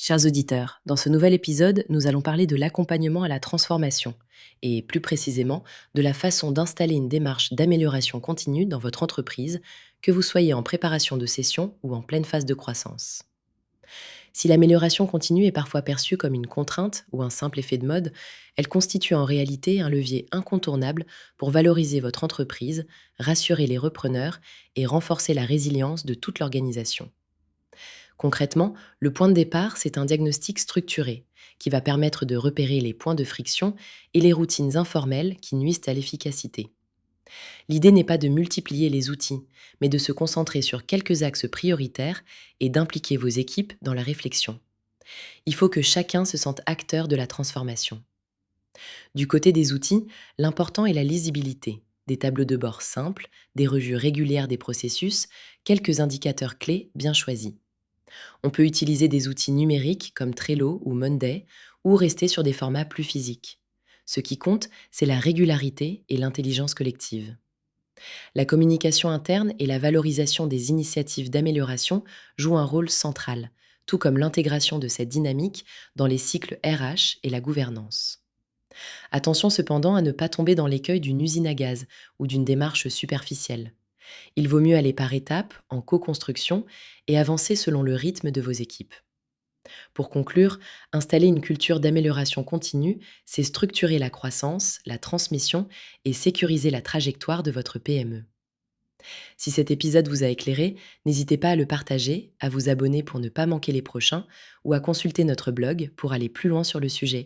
Chers auditeurs, dans ce nouvel épisode, nous allons parler de l'accompagnement à la transformation et plus précisément de la façon d'installer une démarche d'amélioration continue dans votre entreprise, que vous soyez en préparation de session ou en pleine phase de croissance. Si l'amélioration continue est parfois perçue comme une contrainte ou un simple effet de mode, elle constitue en réalité un levier incontournable pour valoriser votre entreprise, rassurer les repreneurs et renforcer la résilience de toute l'organisation. Concrètement, le point de départ, c'est un diagnostic structuré qui va permettre de repérer les points de friction et les routines informelles qui nuisent à l'efficacité. L'idée n'est pas de multiplier les outils, mais de se concentrer sur quelques axes prioritaires et d'impliquer vos équipes dans la réflexion. Il faut que chacun se sente acteur de la transformation. Du côté des outils, l'important est la lisibilité, des tableaux de bord simples, des revues régulières des processus, quelques indicateurs clés bien choisis. On peut utiliser des outils numériques comme Trello ou Monday ou rester sur des formats plus physiques. Ce qui compte, c'est la régularité et l'intelligence collective. La communication interne et la valorisation des initiatives d'amélioration jouent un rôle central, tout comme l'intégration de cette dynamique dans les cycles RH et la gouvernance. Attention cependant à ne pas tomber dans l'écueil d'une usine à gaz ou d'une démarche superficielle. Il vaut mieux aller par étapes, en co-construction, et avancer selon le rythme de vos équipes. Pour conclure, installer une culture d'amélioration continue, c'est structurer la croissance, la transmission et sécuriser la trajectoire de votre PME. Si cet épisode vous a éclairé, n'hésitez pas à le partager, à vous abonner pour ne pas manquer les prochains ou à consulter notre blog pour aller plus loin sur le sujet.